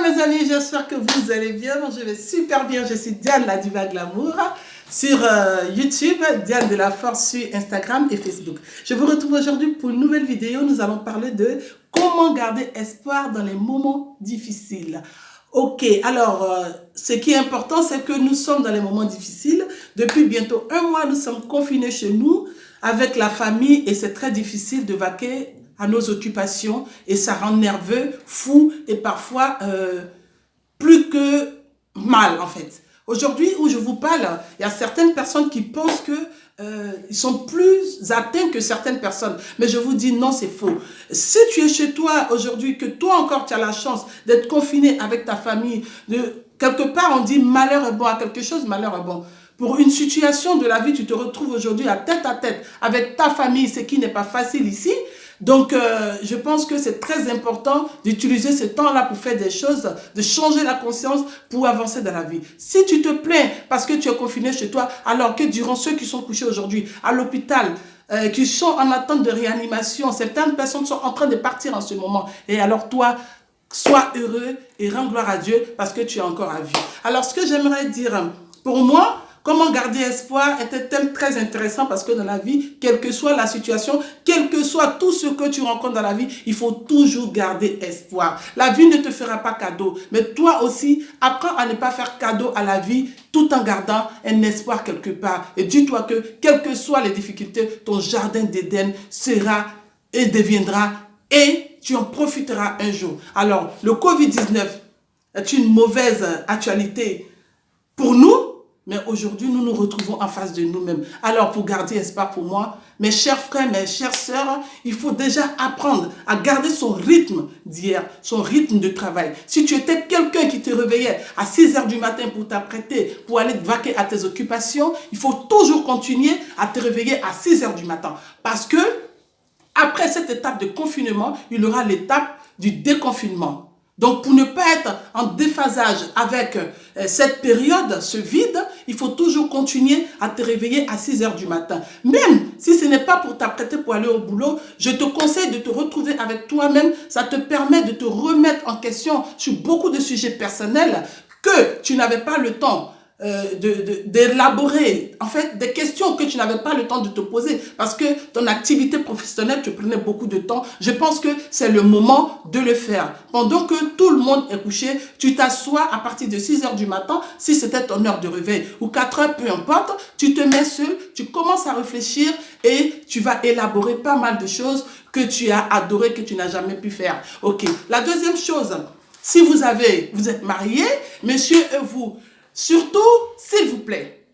mes amis, j'espère que vous allez bien. Moi, je vais super bien. Je suis Diane, la diva de l'amour, sur YouTube, Diane de la Force sur Instagram et Facebook. Je vous retrouve aujourd'hui pour une nouvelle vidéo. Nous allons parler de comment garder espoir dans les moments difficiles. Ok, alors, ce qui est important, c'est que nous sommes dans les moments difficiles. Depuis bientôt un mois, nous sommes confinés chez nous avec la famille et c'est très difficile de vaquer à nos occupations et ça rend nerveux, fou et parfois plus que mal en fait. Aujourd'hui où je vous parle, il y a certaines personnes qui pensent que ils sont plus atteints que certaines personnes. Mais je vous dis non, c'est faux. Si tu es chez toi aujourd'hui, que toi encore tu as la chance d'être confiné avec ta famille, quelque part on dit malheur est bon à quelque chose, malheur est bon. Pour une situation de la vie, tu te retrouves aujourd'hui à tête avec ta famille, ce qui n'est pas facile ici. Donc, je pense que c'est très important d'utiliser ce temps-là pour faire des choses, de changer la conscience pour avancer dans la vie. Si tu te plains parce que tu es confiné chez toi, alors que durant ceux qui sont couchés aujourd'hui à l'hôpital, qui sont en attente de réanimation, certaines personnes sont en train de partir en ce moment. Et alors toi, sois heureux et rends gloire à Dieu parce que tu es encore à vie. Alors, ce que j'aimerais dire, pour moi, comment garder espoir est un thème très intéressant parce que dans la vie, quelle que soit la situation, quel que soit tout ce que tu rencontres dans la vie, il faut toujours garder espoir. La vie ne te fera pas cadeau, mais toi aussi, apprends à ne pas faire cadeau à la vie tout en gardant un espoir quelque part. Et dis-toi que, quelles que soient les difficultés, ton jardin d'Éden sera et deviendra et tu en profiteras un jour. Alors, le Covid-19 est une mauvaise actualité pour nous, mais aujourd'hui, nous nous retrouvons en face de nous-mêmes. Alors, pour garder espoir pour moi, mes chers frères, mes chères sœurs, il faut déjà apprendre à garder son rythme d'hier, son rythme de travail. Si tu étais quelqu'un qui te réveillait à 6 heures du matin pour t'apprêter, pour aller te vaquer à tes occupations, il faut toujours continuer à te réveiller à 6 heures du matin. Parce que, après cette étape de confinement, il y aura l'étape du déconfinement. Donc, pour ne pas être en déphasage avec cette période, ce vide, il faut toujours continuer à te réveiller à 6 heures du matin. Même si ce n'est pas pour t'apprêter pour aller au boulot, je te conseille de te retrouver avec toi-même. Ça te permet de te remettre en question sur beaucoup de sujets personnels que tu n'avais pas le temps d'élaborer, en fait, des questions que tu n'avais pas le temps de te poser parce que ton activité professionnelle te prenait beaucoup de temps. Je pense que c'est le moment de le faire. Pendant que tout le monde est couché, tu t'assois à partir de 6 heures du matin, si c'était ton heure de réveil, ou 4 heures, peu importe, tu te mets seul, tu commences à réfléchir et tu vas élaborer pas mal de choses que tu as adoré, que tu n'as jamais pu faire. Ok. La deuxième chose, si vous êtes marié, monsieur et vous, surtout, s'il vous plaît,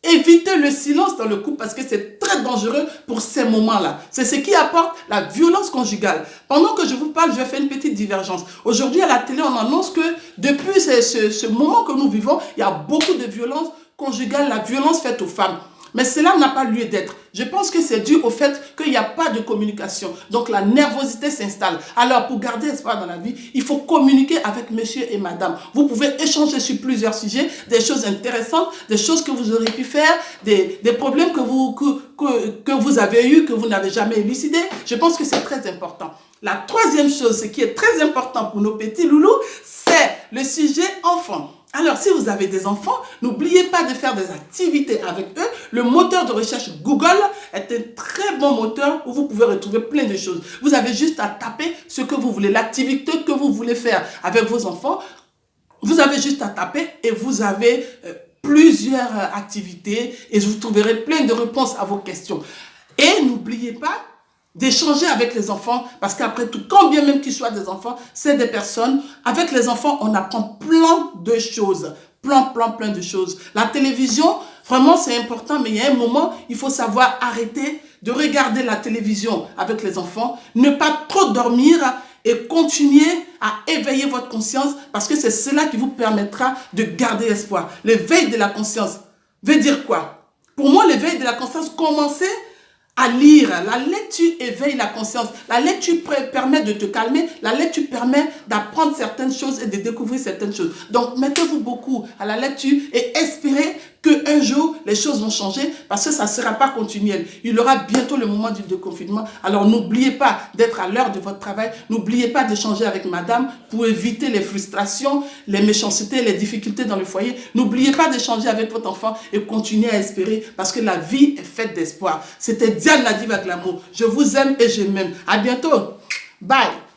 évitez le silence dans le couple parce que c'est très dangereux pour ces moments-là. C'est ce qui apporte la violence conjugale. Pendant que je vous parle, je vais faire une petite divergence. Aujourd'hui, à la télé, on annonce que depuis ce moment que nous vivons, il y a beaucoup de violence conjugale, la violence faite aux femmes. Mais cela n'a pas lieu d'être. Je pense que c'est dû au fait qu'il n'y a pas de communication. Donc la nervosité s'installe. Alors pour garder espoir dans la vie, il faut communiquer avec monsieur et madame. Vous pouvez échanger sur plusieurs sujets, des choses intéressantes, des choses que vous aurez pu faire, des problèmes que vous avez eus, que vous n'avez jamais élucidés. Je pense que c'est très important. La troisième chose, ce qui est très important pour nos petits loulous, c'est le sujet enfant. Alors, si vous avez des enfants, n'oubliez pas de faire des activités avec eux. Le moteur de recherche Google est un très bon moteur où vous pouvez retrouver plein de choses. Vous avez juste à taper ce que vous voulez, l'activité que vous voulez faire avec vos enfants. Vous avez juste à taper et vous avez plusieurs activités et vous trouverez plein de réponses à vos questions. Et n'oubliez pas d'échanger avec les enfants, parce qu'après tout, quand bien même qu'ils soient des enfants, c'est des personnes. Avec les enfants, on apprend plein de choses. Plein de choses. La télévision, vraiment, c'est important, mais il y a un moment, il faut savoir arrêter de regarder la télévision avec les enfants, ne pas trop dormir et continuer à éveiller votre conscience, parce que c'est cela qui vous permettra de garder espoir. L'éveil de la conscience veut dire quoi? Pour moi, l'éveil de la conscience, commencer à lire. La lecture éveille la conscience. La lecture permet de te calmer. La lecture permet d'apprendre certaines choses et de découvrir certaines choses. Donc, mettez-vous beaucoup à la lecture et espérez qu'un jour, les choses vont changer parce que ça ne sera pas continuel. Il y aura bientôt le moment du déconfinement. Alors n'oubliez pas d'être à l'heure de votre travail. N'oubliez pas d'échanger avec madame pour éviter les frustrations, les méchancetés, les difficultés dans le foyer. N'oubliez pas d'échanger avec votre enfant et continuez à espérer parce que la vie est faite d'espoir. C'était Diane la Diva Glamour. Je vous aime et je m'aime. À bientôt. Bye.